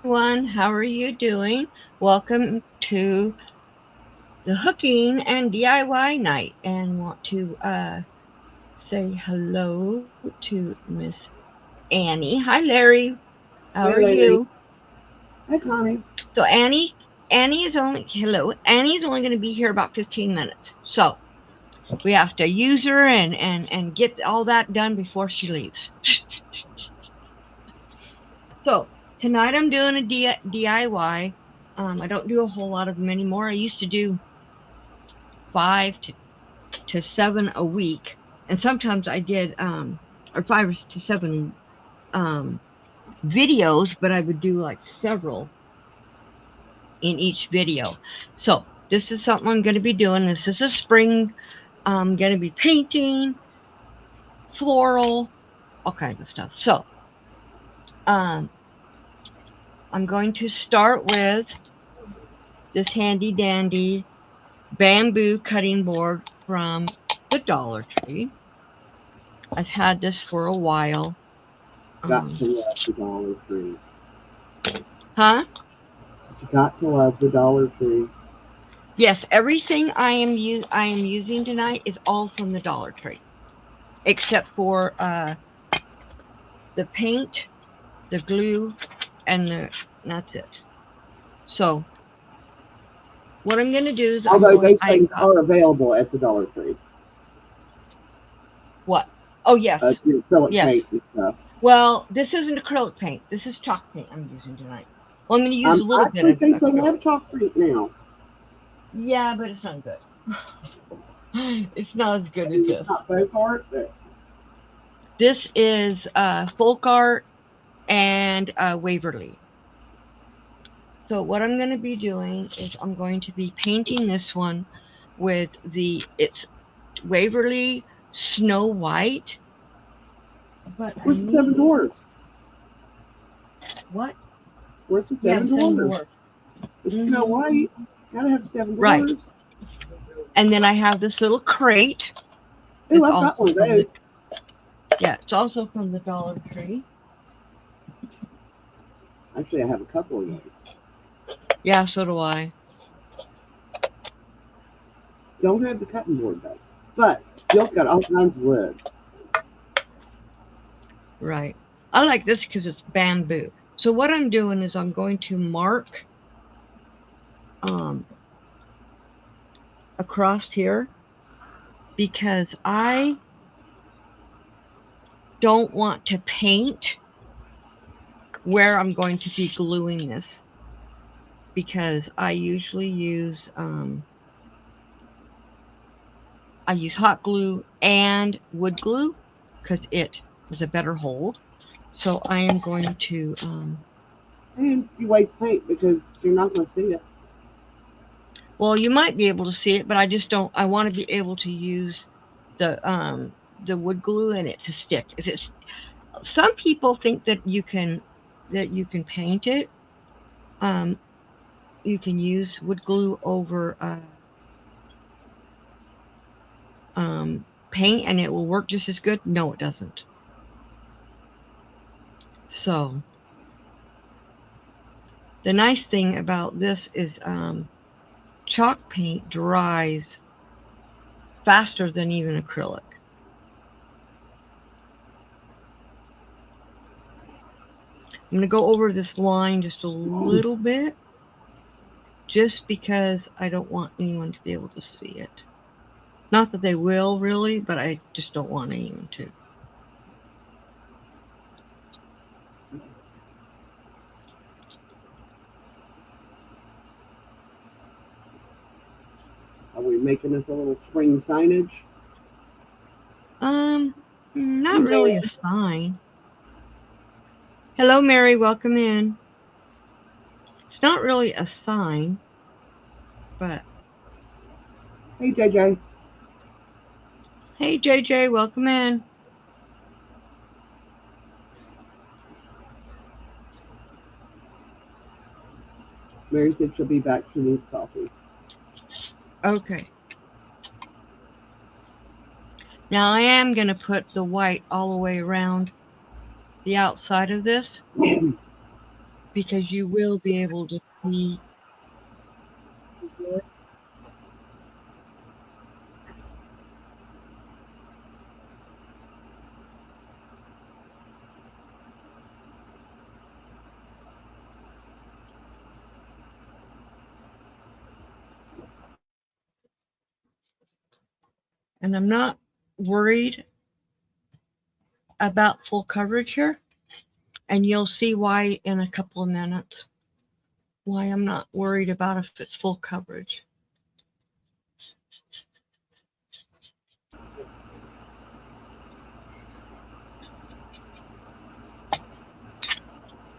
everyone. How are you doing? Welcome to the Hooking and DIY Night, and want to say hello to Miss Annie. Hi, Larry. How are Hey, Larry. you? Hi, Connie. So Annie is only hello. Annie is only going to be here about 15 minutes. So we have to use her and get all that done before she leaves. So tonight I'm doing a DIY. I don't do a whole lot of them anymore. I used to do 5 to 7 a week, and sometimes I did or 5 to 7 um, videos, but I would do like several in each video. So this is something I'm going to be doing. This is a spring. I'm going to be painting, floral, all kinds of stuff. So um, I'm going to start with this handy dandy bamboo cutting board from the Dollar Tree. I've had this for a while. Got Um, to love the Dollar Tree. huh? You got to love the Dollar Tree. Yes, everything I am using tonight is all from the Dollar Tree, except for the paint, the glue, and that's it. So what I'm gonna do is Although those I things got are available at the Dollar Tree. what? Oh yes, Acrylic yes. paint and stuff. Well, this isn't acrylic paint. This is chalk paint I'm using tonight. Well, I'm gonna use a I little bit actually of think they acrylic. have chalk paint now. Yeah, but it's not good. It's not as good I as mean, it's this. not folk art, but This is folk art and Waverly. So what I'm going to be doing is I'm going to be painting this one with it's Waverly Snow White, but I where's the Seven need Dwarfs? what? Where's the Yeah, Seven the Seven Dwarfs? Dwarfs. It's Snow Hmm. White. Gotta have Seven Right, Dwarfs. and then I have this little crate. Ooh, It's I've got one also of from the those. it's also from the Dollar Tree. Actually, I have a couple of those. Yeah, so do I. Don't have the cutting board though. But Jill's got all kinds of wood. Right. I like this because it's bamboo. So what I'm doing is I'm going to mark um, across here because I don't want to paint where I'm going to be gluing this because I use hot glue and wood glue because it is a better hold. So I am going to And you waste paint because you're not going to see it. well, you might be able to see it, but I just don't. I want to be able to use the um, the wood glue and it to stick. If it's some people think that you can paint it. Um, you can use wood glue over paint and it will work just as good. No, it doesn't. So the nice thing about this is chalk paint dries faster than even acrylic. I'm going to go over this line just a little bit just because I don't want anyone to be able to see it. Not that they will really, but I just don't want anyone to. Are we making us a little spring signage? Um, not Hey, really a Jan. sign. Hello, Mary. Welcome in. It's not really a sign, but Hey, JJ. hey, JJ, welcome in. Mary said she'll be back. She needs coffee. Okay. Now I am going to put the white all the way around the outside of this. because you will be able to see. And I'm not worried about full coverage here. And you'll see why in a couple of minutes. Why I'm not worried about if it's full coverage.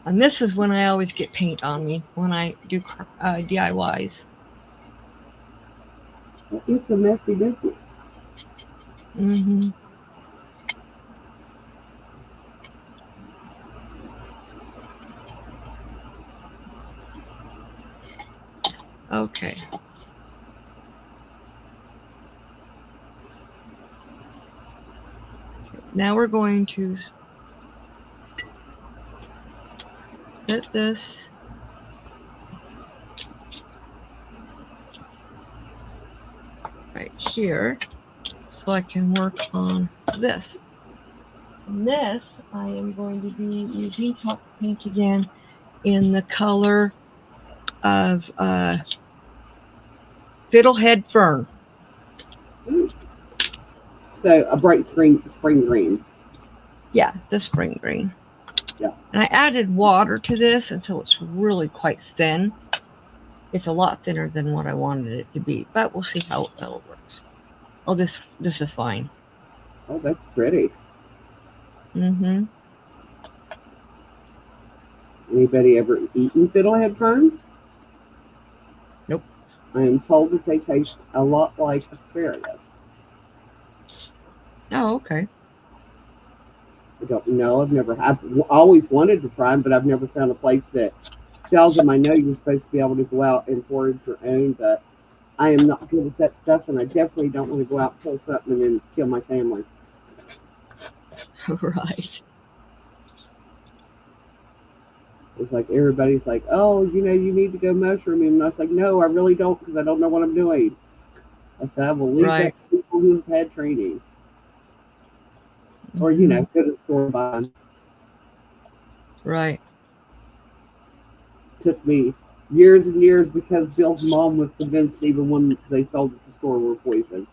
And this is when I always get paint on me when I do DIYs. It's a messy business. Mm-hmm. Okay. Now we're going to set this right here so I can work on this. And this I am going to be using top paint again in the color of Fiddlehead Fern. So a bright spring green. Yeah, the spring green. Yeah. And I added water to this, and so it's really quite thin. It's a lot thinner than what I wanted it to be, but we'll see how it works. Oh, this is fine. Oh, that's pretty. Mm-hmm. Anybody ever eaten fiddlehead ferns? Nope. I am told that they taste a lot like asparagus. Oh, okay. I don't know. I've always wanted to try them, but I've never found a place that sells them. I know you're supposed to be able to go out and forage your own, but I am not good at that stuff, and I definitely don't want to go out and pull something and then kill my family. Right. It's like everybody's like, oh, you need to go mushrooming. And I was like, no, I really don't, because I don't know what I'm doing. I said, I will leave that to people who have had training. Or, go to store buying. Right. Took me years and years because Bill's mom was convinced even when they sold at the store were poison.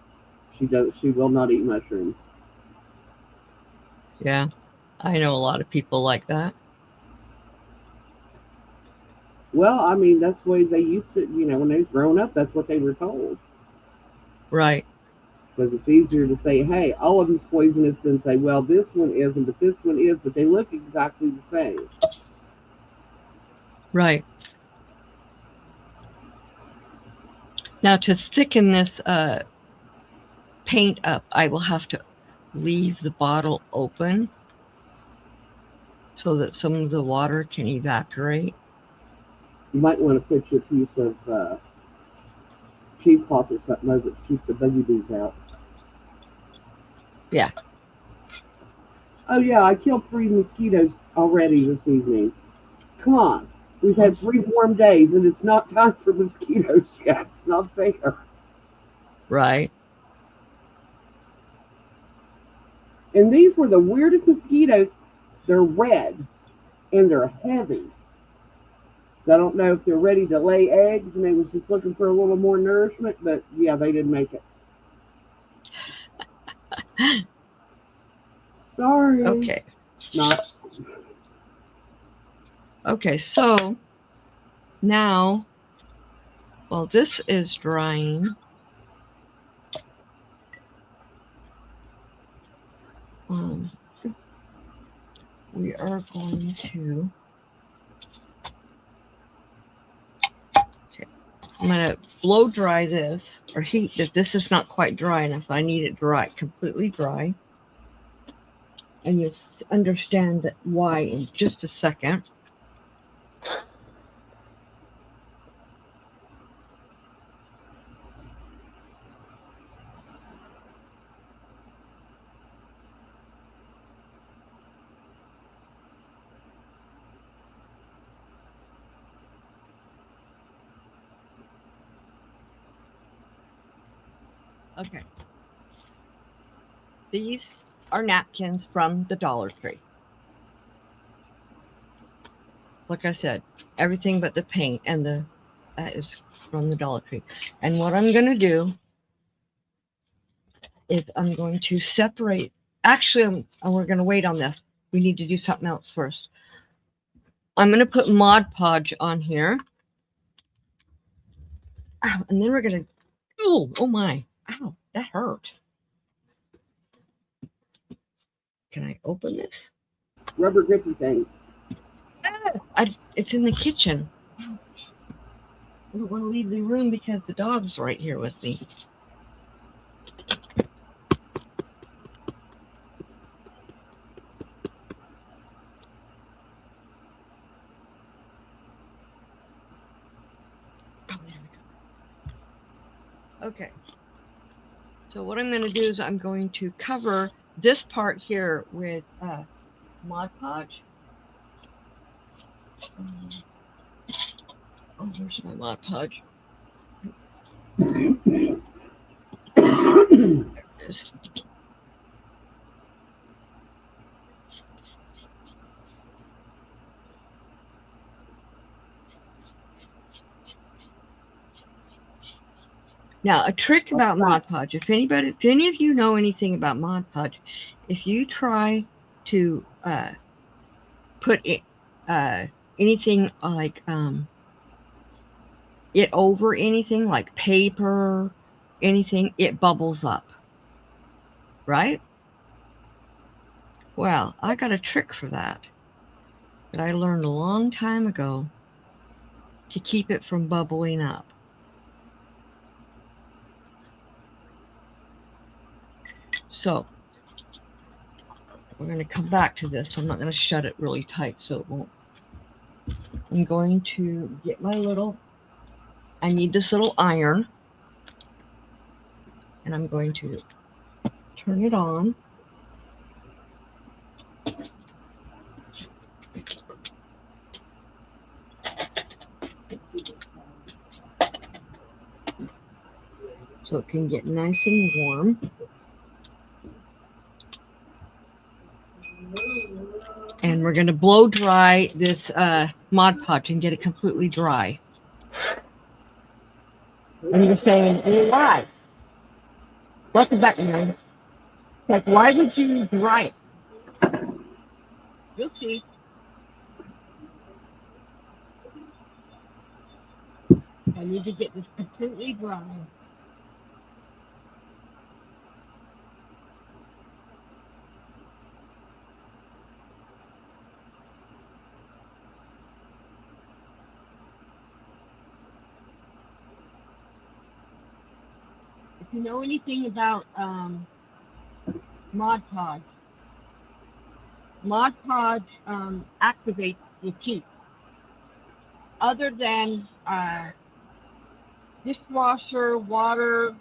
She will not eat mushrooms. Yeah. I know a lot of people like that. Well, I mean, that's the way they used to, when they was growing up, that's what they were told. Right. Because it's easier to say, hey, all of them's poisonous than say, well, this one isn't, but this one is, but they look exactly the same. Right. Now to thicken this paint up, I will have to leave the bottle open so that some of the water can evaporate. You might want to put your piece of cheesecloth or something over it to keep the buggy bees out. Yeah. Oh, yeah, I killed 3 mosquitoes already this evening. Come on. We've had 3 warm days, and it's not time for mosquitoes yet. It's not fair. Right. And these were the weirdest mosquitoes. They're red, and they're heavy. So I don't know if they're ready to lay eggs, and they was just looking for a little more nourishment, but yeah, they didn't make it. Sorry. Okay. Not. Okay, so now, while this is drying, we are going to. Okay, I'm going to blow dry this, or heat this. This is not quite dry enough. I need it dry, completely dry. And you'll understand why in just a second. Okay. These are napkins from the Dollar Tree. Like I said, everything but the paint and that is from the Dollar Tree. And what I'm going to do is I'm going to separate. Actually, we're going to wait on this. We need to do something else first. I'm going to put Mod Podge on here. Ow, and then we're going to, oh my, ow, that hurt. Can I open this? Rubber grippy thing. It's in the kitchen. I don't want to leave the room because the dog's right here with me. Oh, there we go. Okay. So what I'm going to do is I'm going to cover this part here with Mod Podge. Oh, where's my Mod Podge? There it is. Now, a trick about Mod Podge, if any of you know anything about Mod Podge, if you try to put it, anything like it over anything like paper, anything, it bubbles up, right? Well, I got a trick for that I learned a long time ago to keep it from bubbling up. So we're going to come back to this. I'm not going to shut it really tight so it won't. I'm going to get my little, I need this little iron, and I'm going to turn it on. So it can get nice and warm. And we're going to blow dry this Mod Podge and get it completely dry. And you're saying, why? Welcome back, man. Like, why would you dry it? You'll see. I need to get this completely dry. If you know anything about Mod Podge activates the heat. Other than dishwasher, water,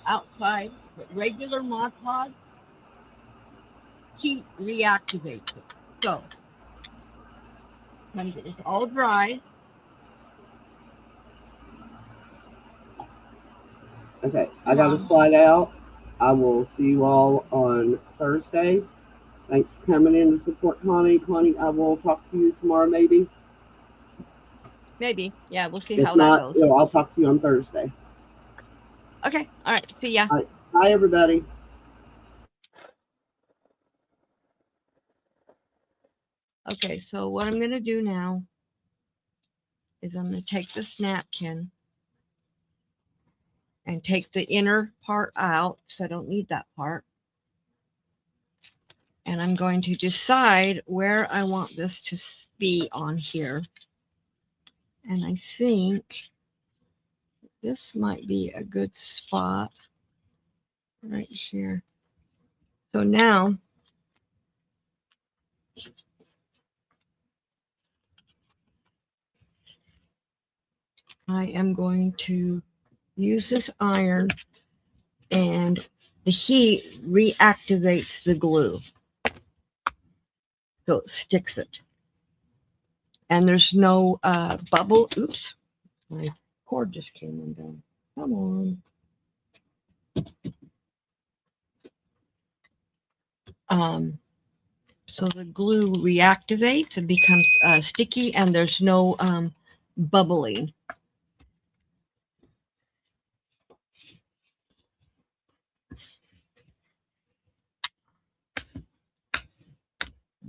outside, but regular Mod Podge, heat reactivates it. So, I'm going to get this all dry. Okay, I got to slide out. I will see you all on Thursday. Thanks for coming in to support Connie. Connie, I will talk to you tomorrow, maybe. Maybe. Yeah, we'll see If how not, that goes. I'll talk to you on Thursday. Okay. All right. See ya. Bye, everybody. Okay, so what I'm going to do now is I'm going to take this napkin and take the inner part out, so I don't need that part. And I'm going to decide where I want this to be on here. And I think this might be a good spot right here. So now I am going to use this iron, and the heat reactivates the glue. So it sticks it. And there's no bubble. Oops, my cord just came undone. Come on. So the glue reactivates and becomes sticky, and there's no bubbling.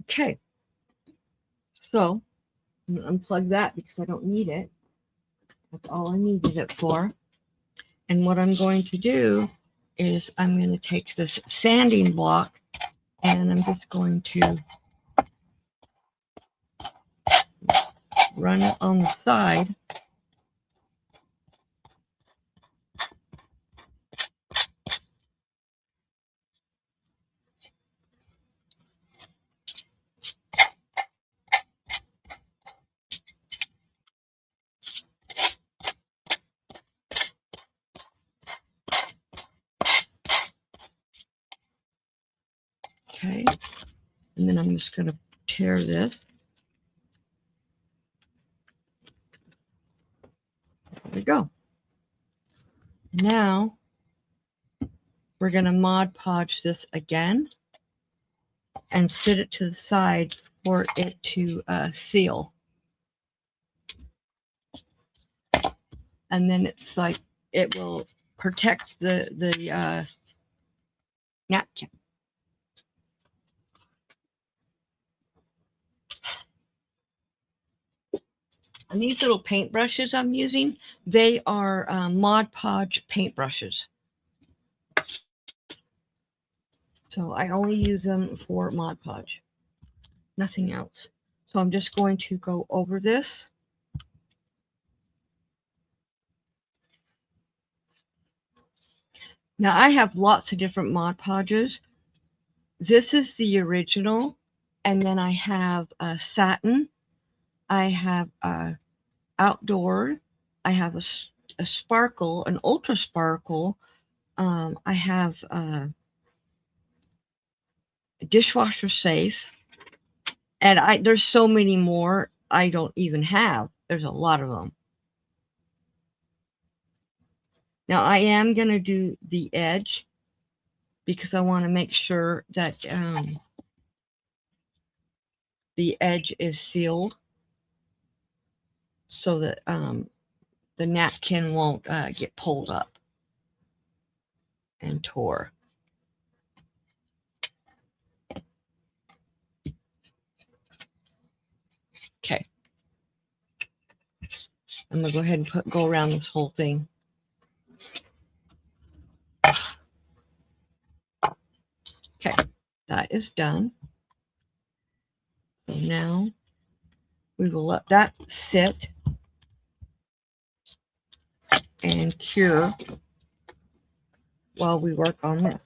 Okay, so I'm going to unplug that because I don't need it. That's all I needed it for. And what I'm going to do is I'm going to take this sanding block and I'm just going to run it on the side. Okay, and then I'm just going to tear this. There we go. Now we're going to Mod Podge this again and sit it to the side for it to seal. And then it's like it will protect the napkin. And these little paintbrushes I'm using, they are Mod Podge paintbrushes. So I only use them for Mod Podge, nothing else. So I'm just going to go over this. Now I have lots of different Mod Podges. This is the original, and then I have satin. I have outdoor. I have a sparkle, an ultra sparkle. I have dishwasher safe, and there's so many more I don't even have. There's a lot of them. Now I am going to do the edge because I want to make sure that the edge is sealed so that the napkin won't get pulled up and tore. Okay. I'm going to go ahead and go around this whole thing. Okay, that is done. So now we will let that sit and cure while we work on this.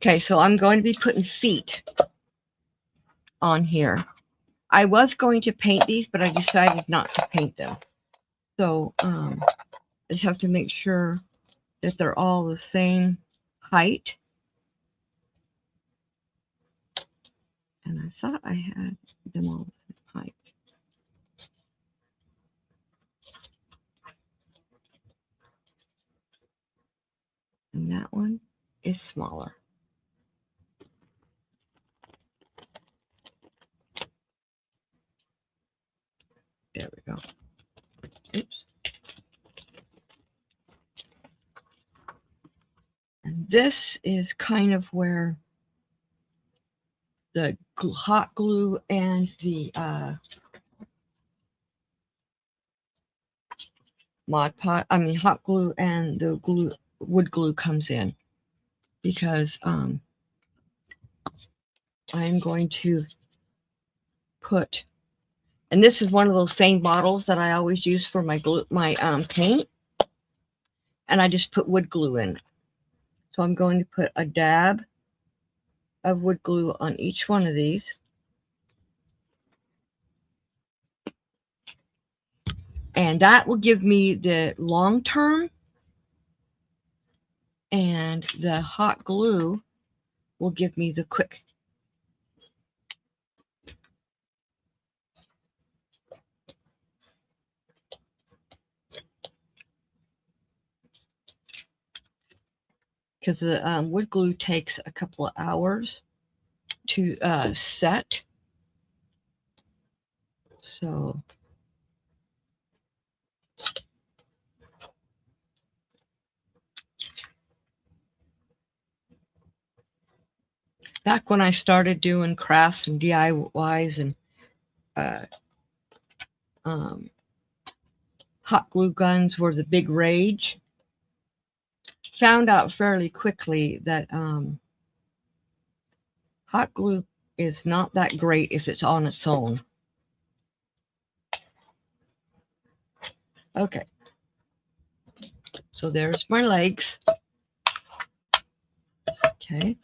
Okay, so I'm going to be putting feet on here. I was going to paint these, but I decided not to paint them. So I just have to make sure that they're all the same height. And I thought I had them all the same height. And that one is smaller. There we go. Oops. And this is kind of where the hot glue and the hot glue and the wood glue comes in, because I'm going to put, and this is one of those same bottles that I always use for my paint, and I just put wood glue in. So I'm going to put a dab of wood glue on each one of these. And that will give me the long term, and the hot glue will give me the quick. because the wood glue takes a couple of hours to set. So back when I started doing crafts and DIYs and hot glue guns were the big rage, found out fairly quickly that hot glue is not that great if it's on its own. Okay, so there's my legs. Okay,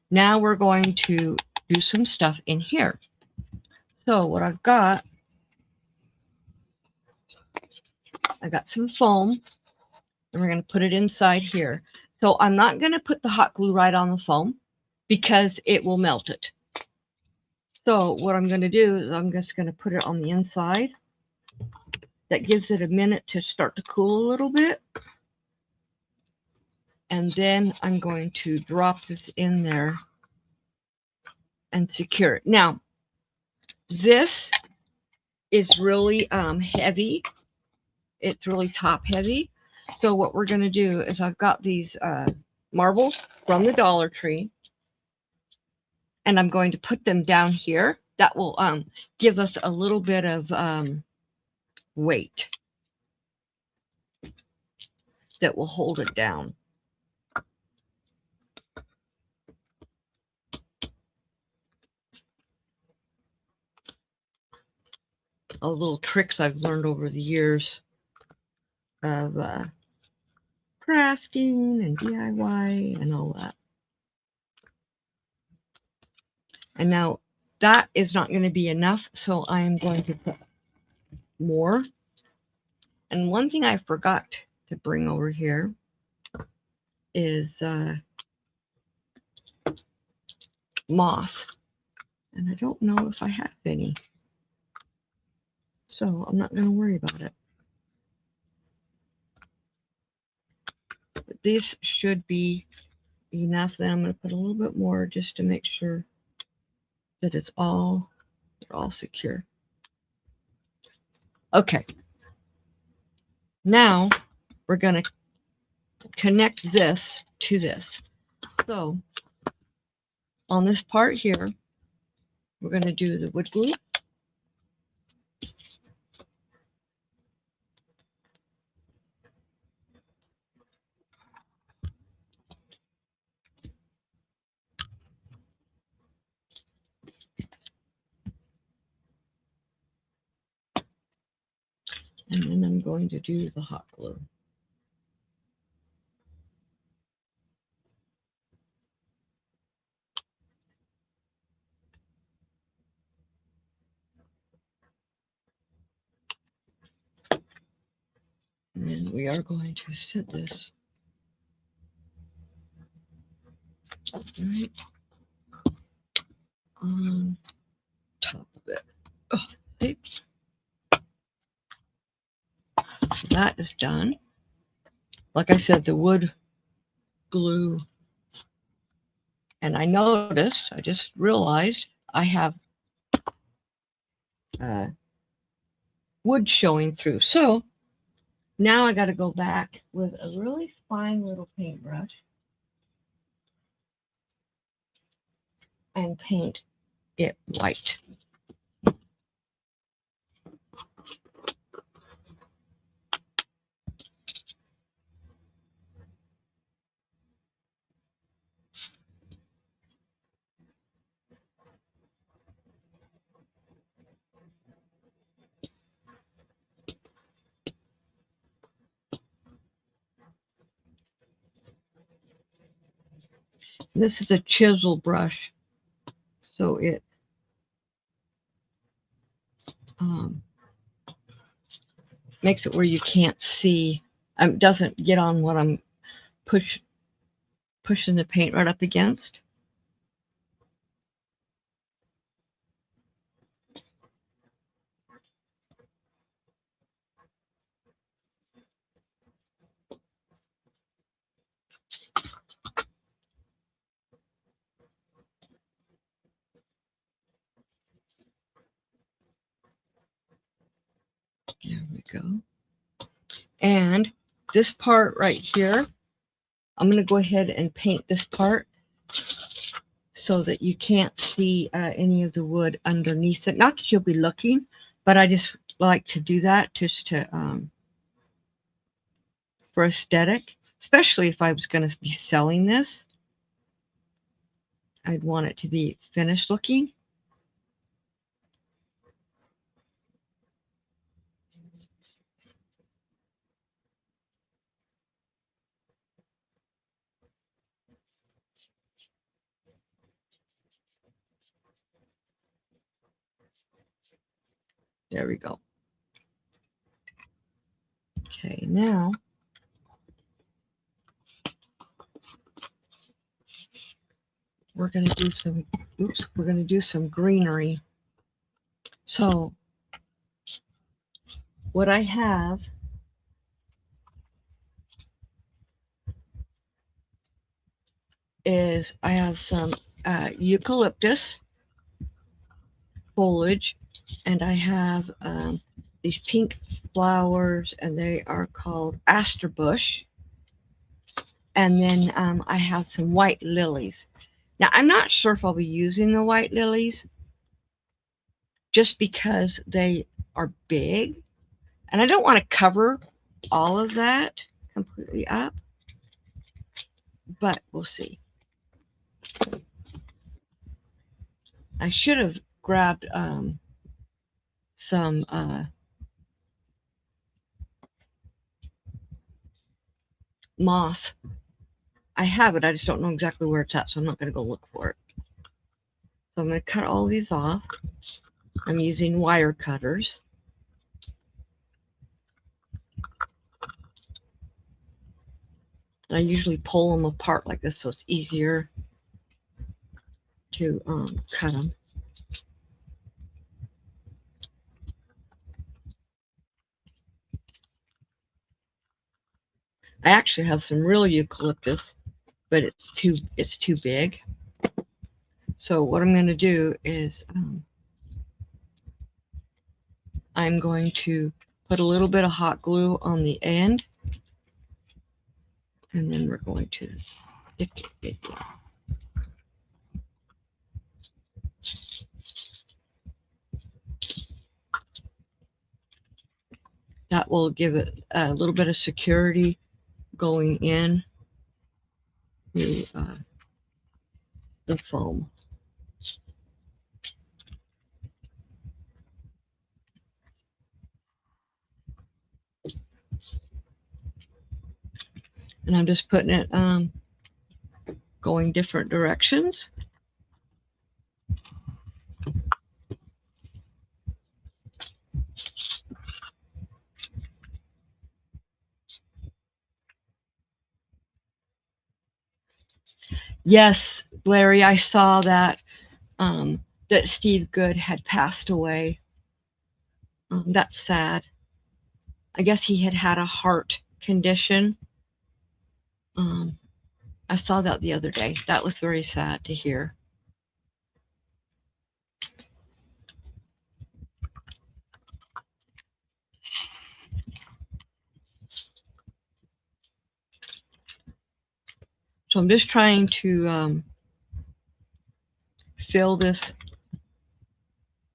now we're going to do some stuff in here. So what I've got, I got some foam, and we're going to put it inside here. So I'm not going to put the hot glue right on the foam because it will melt it. So what I'm going to do is I'm just going to put it on the inside. That gives it a minute to start to cool a little bit. And then I'm going to drop this in there and secure it. Now, this is really heavy. It's really top heavy. So what we're going to do is I've got these marbles from the Dollar Tree, and I'm going to put them down here. That will give us a little bit of weight that will hold it down. All the little tricks I've learned over the years of crafting and DIY and all that. And now that is not going to be enough, so I am going to put more. And one thing I forgot to bring over here is moss. And I don't know if I have any. So I'm not going to worry about it. But this should be enough. Then I'm going to put a little bit more just to make sure that it's all secure. Okay. Now we're going to connect this to this. So on this part here, we're going to do the wood glue. And then I'm going to do the hot glue. And then we are going to set this right on top of it. Oh, see? So that is done. Like I said, the wood glue, and I noticed, I just realized I have wood showing through. So now I got to go back with a really fine little paintbrush and paint it white. This is a chisel brush, so it makes it where you can't see. Doesn't get on what I'm pushing the paint right up against. There we go. And this part right here, I'm going to go ahead and paint this part so that you can't see any of the wood underneath it. Not that you'll be looking, but I just like to do that just to for aesthetic, especially if I was going to be selling this. I'd want it to be finished looking. There we go. Okay, now we're going to do some, we're going to do some greenery. So what I have is I have some eucalyptus foliage, and I have these pink flowers, and they are called aster bush. And then I have some white lilies. Now, I'm not sure if I'll be using the white lilies just because they are big. And I don't want to cover all of that completely up, but we'll see. I should have grabbed some moss. I have it, I just don't know exactly where it's at, so I'm not going to go look for it. So I'm going to cut all these off. I'm using wire cutters. I usually pull them apart like this so it's easier to cut them. I actually have some real eucalyptus, but it's too big. So what I'm going to do is I'm going to put a little bit of hot glue on the end, and then we're going to stick it. That will give it a little bit of security going in to the foam. And I'm just putting it going different directions. Yes, Larry, I saw that that Steve Good had passed away. That's sad. I guess he had had a heart condition. I saw that the other day. That was very sad to hear. So I'm just trying to fill this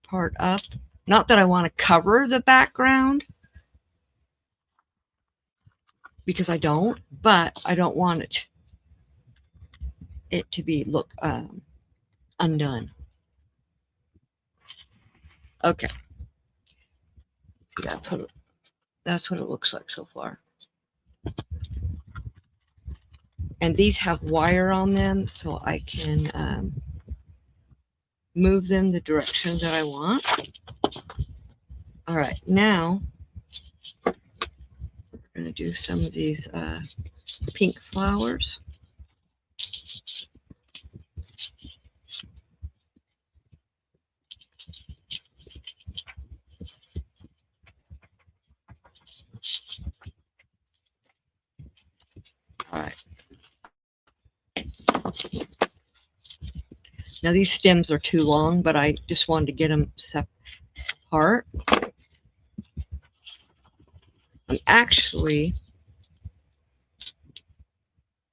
part up. Not that I want to cover the background, because I don't, but I don't want it to be look undone. Okay. See, that's what it looks like so far. And these have wire on them, so I can move them the direction that I want. All right, now we're going to do some of these pink flowers. All right. Now these stems are too long, but I just wanted to get them apart. Actually,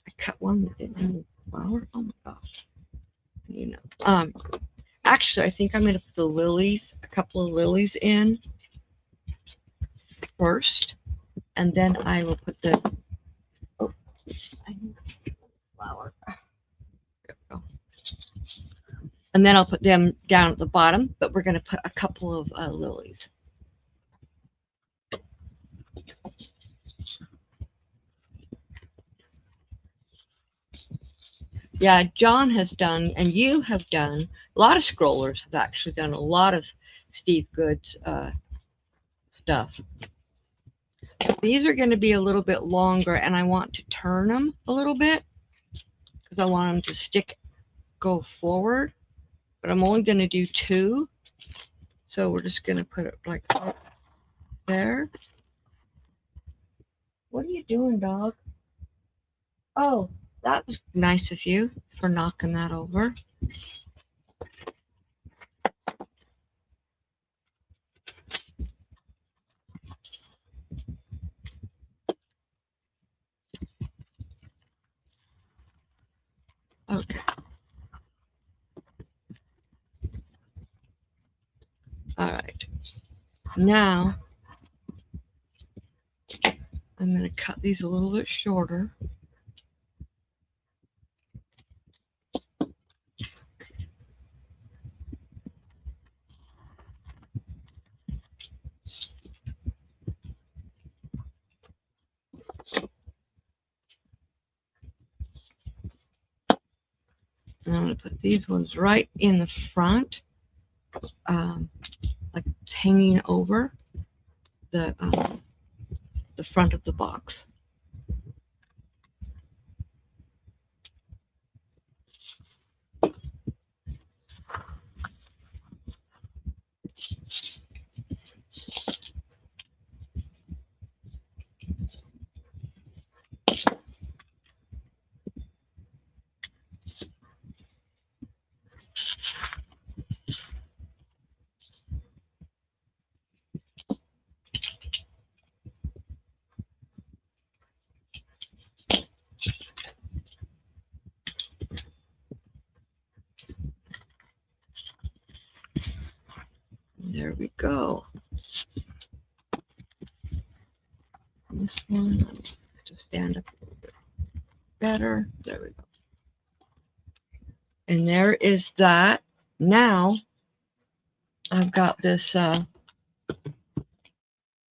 I cut one that didn't have a flower. Oh my gosh. You know. Actually, I think I'm going to put the lilies, a couple of lilies in first, and then I will put the, oh, I need a flower. There we go. And then I'll put them down at the bottom, but we're going to put a couple of lilies. Yeah, John has done, and you have done, a lot of scrollers have actually done a lot of Steve Good's stuff. These are going to be a little bit longer, and I want to turn them a little bit because I want them to go forward. But I'm only going to do 2. So we're just going to put it like there. What are you doing, dog? Oh, that was nice of you for knocking that over. Okay. All right. Now, I'm going to cut these a little bit shorter. And I'm going to put these ones right in the front, like it's hanging over the front of the box. There we go. And this one, I'll just stand up a little bit better. There we go. And there is that. Now, I've got this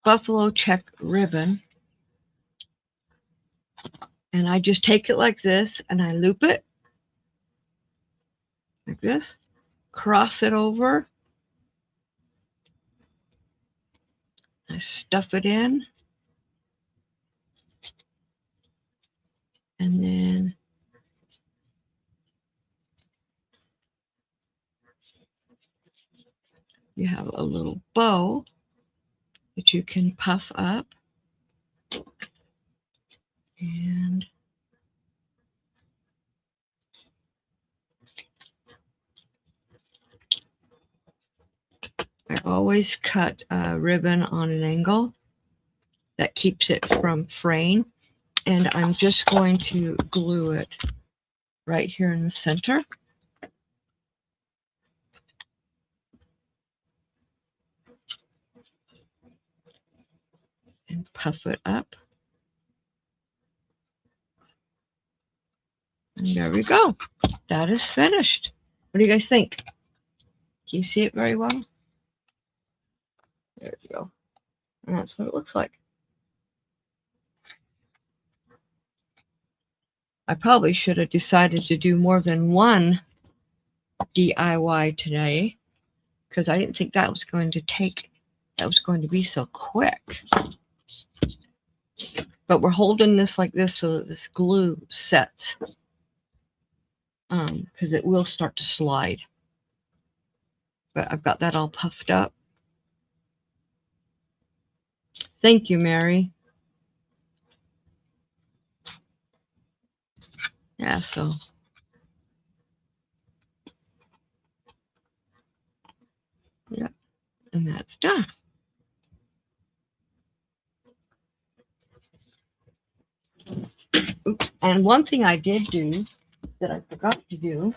buffalo check ribbon. And I just take it like this, and I loop it like this, cross it over, I stuff it in, and then you have a little bow that you can puff up, and I always cut a ribbon on an angle that keeps it from fraying, and I'm just going to glue it right here in the center. And puff it up. And there we go. That is finished. What do you guys think? Can you see it very well? There we go. And that's what it looks like. I probably should have decided to do more than one DIY today because I didn't think that was going to be so quick. But we're holding this like this so that this glue sets because it will start to slide. But I've got that all puffed up. Thank you, Mary. Yeah, so yeah, and that's done. Oops. And one thing I did do that I forgot to do,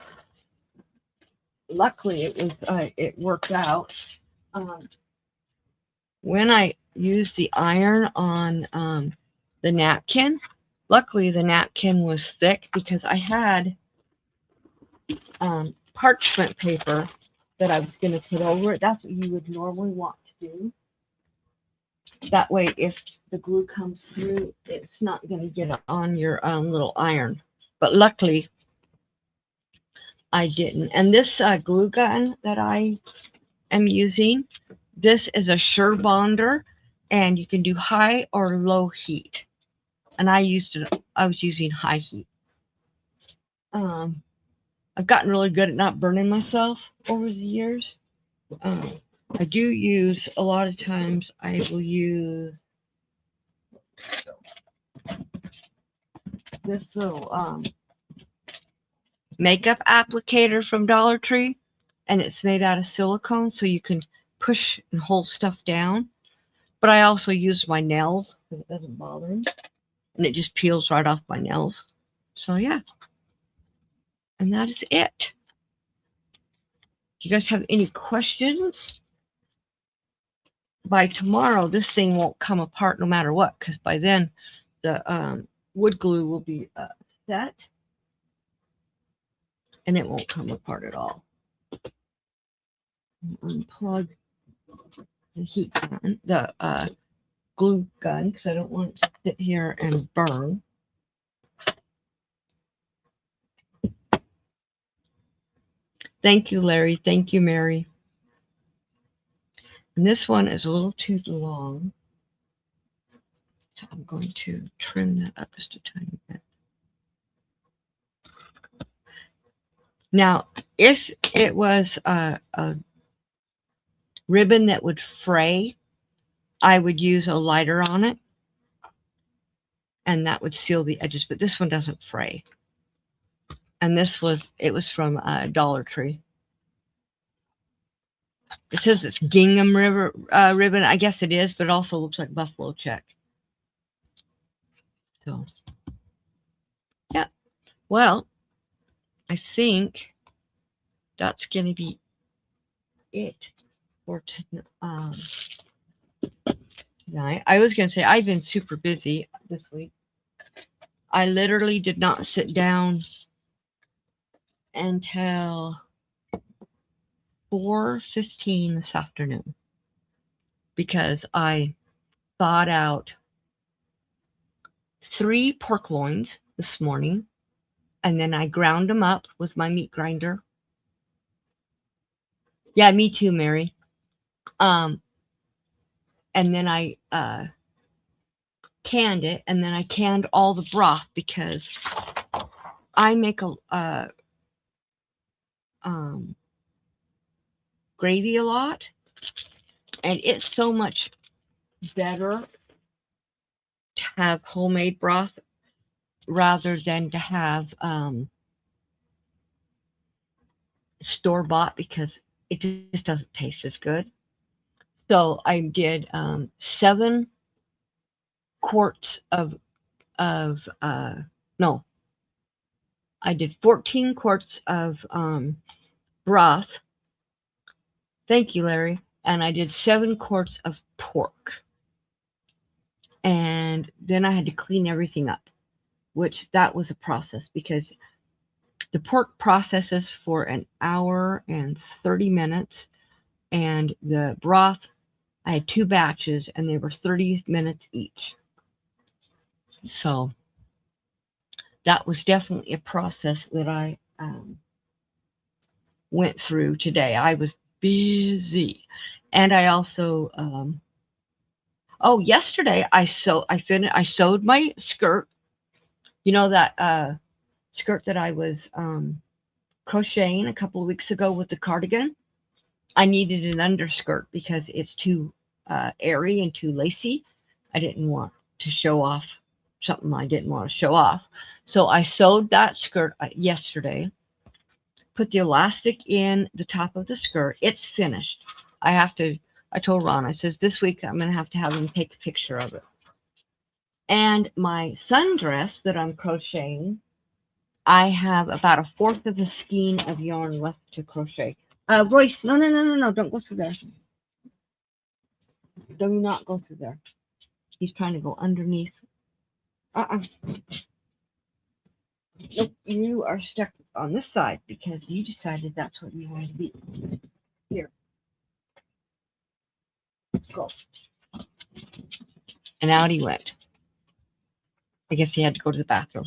luckily it worked out. When I used the iron on the napkin, luckily the napkin was thick because I had parchment paper that I was going to put over it. That's what you would normally want to do. That way, if the glue comes through, it's not going to get on your little iron. But luckily, I didn't. And this glue gun that I am using, this is a Surebonder, and you can do high or low heat. And I was using high heat. I've gotten really good at not burning myself over the years. I do use, a lot of times, I will use this little makeup applicator from Dollar Tree, and it's made out of silicone, so you can push and hold stuff down. But I also use my nails because it doesn't bother me, and it just peels right off my nails. So yeah, and that is it. Do you guys have any questions? By tomorrow, this thing won't come apart no matter what, because by then the wood glue will be set, and it won't come apart at all. Unplug the heat gun, the glue gun, because I don't want it to sit here and burn. Thank you, Larry. Thank you, Mary. And this one is a little too long, so I'm going to trim that up just a tiny bit. Now, if it was a ribbon that would fray, I would use a lighter on it, and that would seal the edges, but this one doesn't fray. And it was from Dollar Tree. It says it's gingham ribbon. I guess it is, but it also looks like buffalo check. So, yeah. Well, I think that's going to be it for tonight. I was going to say I've been super busy this week. I literally did not sit down until 4:15 this afternoon because I thawed out 3 pork loins this morning, and then I ground them up with my meat grinder. Yeah, me too, Mary. And then I canned it, and then I canned all the broth because I make a gravy a lot, and it's so much better to have homemade broth rather than to have store-bought, because it just doesn't taste as good. So I did 7 quarts of no, I did 14 quarts of broth. Thank you, Larry. And I did 7 quarts of pork. And then I had to clean everything up, which that was a process because the pork processes for an hour and 30 minutes. And the broth, I had 2 batches and they were 30 minutes each. So that was definitely a process that I went through today. I was busy. And I also, yesterday I sewed my skirt. You know that skirt that I was crocheting a couple of weeks ago with the cardigan? I needed an underskirt because it's too airy and too lacy. I didn't want to show off something I didn't want to show off. So I sewed that skirt yesterday, put the elastic in the top of the skirt. It's finished. I told Ron, I says, this week I'm going to have him take a picture of it. And my sundress that I'm crocheting, I have about a fourth of a skein of yarn left to crochet. Royce, no, don't go through there. Do not go through there. He's trying to go underneath. Nope, you are stuck on this side because you decided that's what you wanted to be. Here. Go. And out he went. I guess he had to go to the bathroom.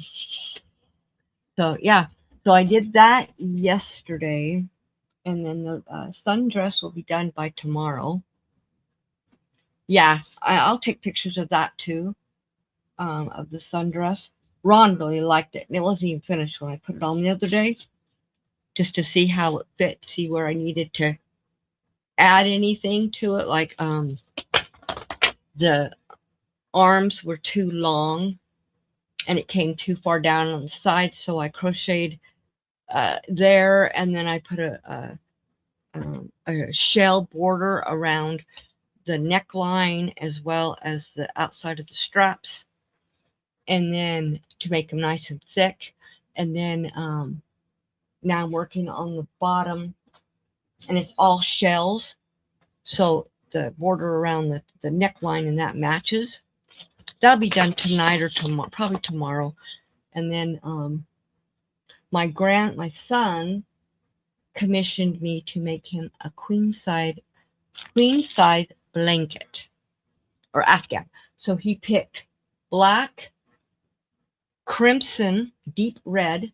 So, yeah. So I did that yesterday. And then the sundress will be done by tomorrow. Yeah, I'll take pictures of that too. Of the sundress. Ron really liked it. And it wasn't even finished when I put it on the other day. Just to see how it fit. See where I needed to add anything to it. Like the arms were too long. And it came too far down on the side. So I crocheted there. And then I put a shell border around the neckline as well as the outside of the straps, and then to make them nice and thick. And then now I'm working on the bottom, and it's all shells, so the border around the neckline and that matches. That'll be done tonight or tomorrow, probably tomorrow. And then my son commissioned me to make him a queen size blanket or Afghan. So he picked black, crimson, deep red,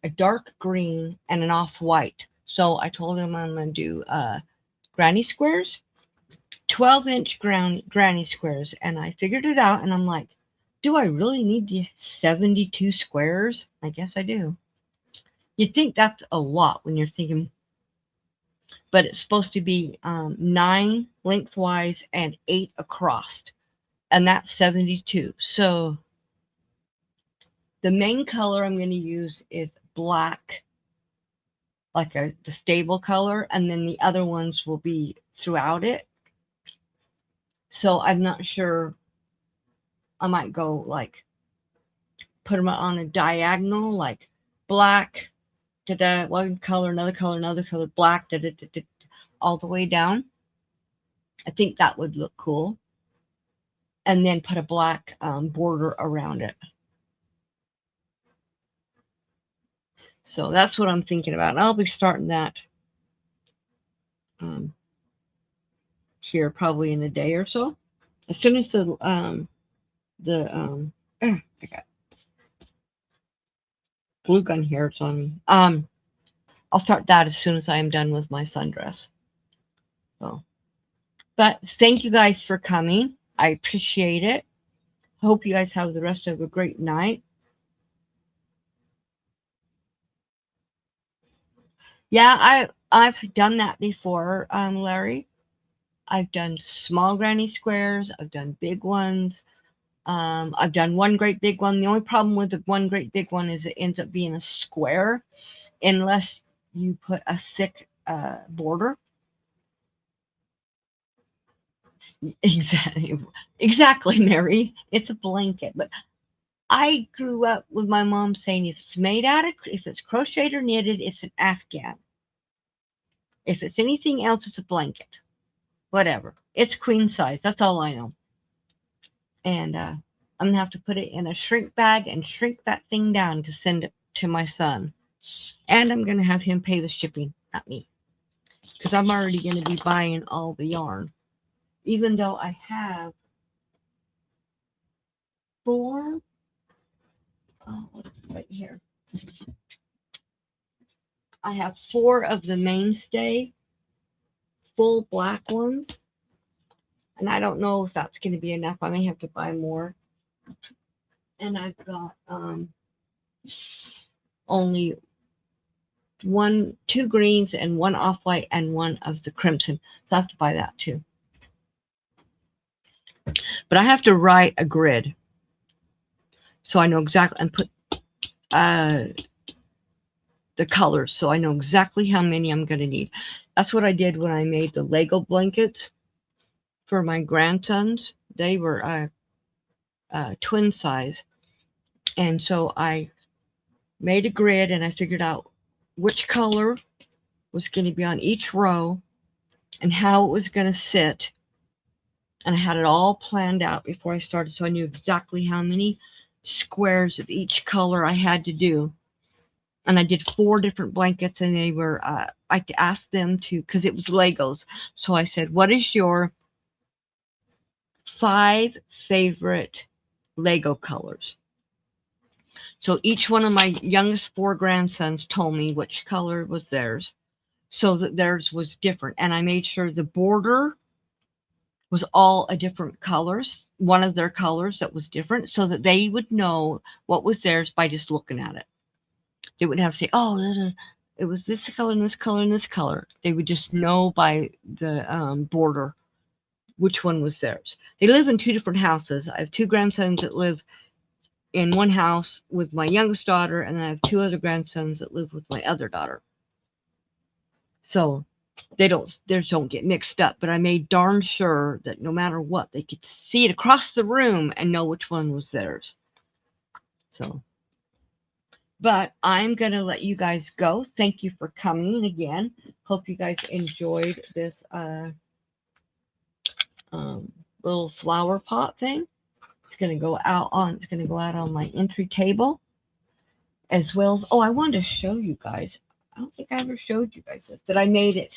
a dark green, and an off-white. So I told him I'm going to do granny squares, 12-inch granny squares. And I figured it out, and I'm like, do I really need the 72 squares? I guess I do. You'd think that's a lot when you're thinking, but it's supposed to be 9 lengthwise and 8 across, and that's 72. So the main color I'm going to use is black, like the stable color, and then the other ones will be throughout it. So I'm not sure. I might go like put them on a diagonal, like black, one color, another color, black, all the way down. I think that would look cool. And then put a black border around it. So that's what I'm thinking about. And I'll be starting that here probably in a day or so. As soon as I got glue gun here, it's on me. I'll start that as soon as I am done with my sundress. So, but thank you guys for coming. I appreciate it. Hope you guys have the rest of a great night. Yeah, I've done that before, Larry. I've done small granny squares. I've done big ones. I've done one great big one. The only problem with the one great big one is it ends up being a square unless you put a thick border. Exactly, Mary. It's a blanket. But I grew up with my mom saying if it's crocheted or knitted, it's an Afghan. If it's anything else, it's a blanket. Whatever. It's queen size. That's all I know. And I'm going to have to put it in a shrink bag and shrink that thing down to send it to my son. And I'm going to have him pay the shipping, not me. Because I'm already going to be buying all the yarn. Even though I have 4. Oh, what's right here? I have 4 of the mainstay full black ones. And I don't know if that's going to be enough. I may have to buy more. And I've got only 2 greens and 1 off-white and 1 of the crimson. So I have to buy that too. But I have to write a grid. So I know exactly, and put the colors. So I know exactly how many I'm going to need. That's what I did when I made the Lego blankets for my grandsons. They were twin size. And so I made a grid and I figured out which color was going to be on each row and how it was going to sit. And I had it all planned out before I started, so I knew exactly how many squares of each color I had to do. And I did 4 different blankets, and they were, I asked them to, because it was Legos. So I said, what is your 5 favorite Lego colors? So each one of my youngest 4 grandsons told me which color was theirs, so that theirs was different. And I made sure the border was all a different colors, one of their colors that was different, so that they would know what was theirs by just looking at it. They wouldn't have to say, oh, it was this color and this color and this color. They would just know by the border which one was theirs. They live in 2 different houses. I have 2 grandsons that live in one house with my youngest daughter, and then I have 2 other grandsons that live with my other daughter. So theirs don't get mixed up, but I made darn sure that no matter what, they could see it across the room and know which one was theirs. So, but I'm going to let you guys go. Thank you for coming again. Hope you guys enjoyed this little flower pot thing. It's going to go out on my entry table, as well as, I wanted to show you guys. I don't think I ever showed you guys this, that I made it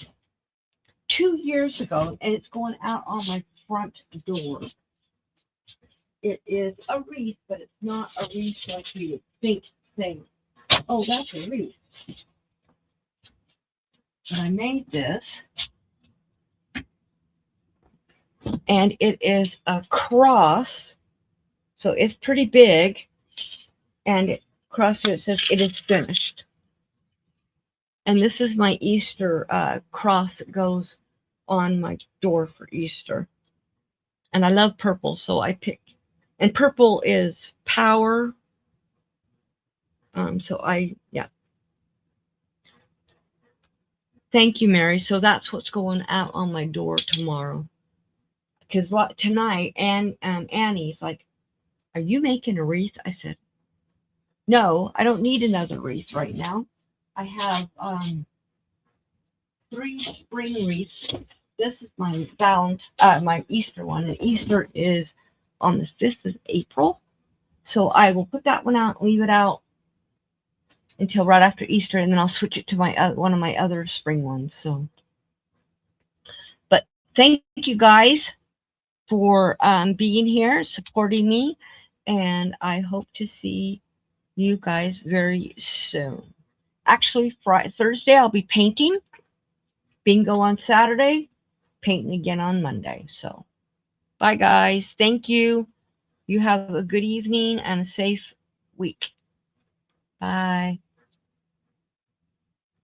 2 years ago, and it's going out on my front door. It is a wreath, but it's not a wreath like you would think, saying, oh, that's a wreath. But I made this, and it is a cross, so it's pretty big, and across here it says, it is finished. And this is my Easter cross that goes on my door for Easter. And I love purple, so I picked, and purple is power. Yeah. Thank you, Mary. So that's what's going out on my door tomorrow. Because tonight, Annie's like, are you making a wreath? I said, no, I don't need another wreath right now. I have 3 spring wreaths. This is my my Easter one, and Easter is on the 5th of April. So I will put that one out, leave it out until right after Easter, and then I'll switch it to my one of my other spring ones. So, but thank you guys for being here, supporting me, and I hope to see you guys very soon. Actually, Thursday I'll be painting. Bingo on Saturday. Painting again on Monday. So, bye guys. Thank you. You have a good evening and a safe week. Bye.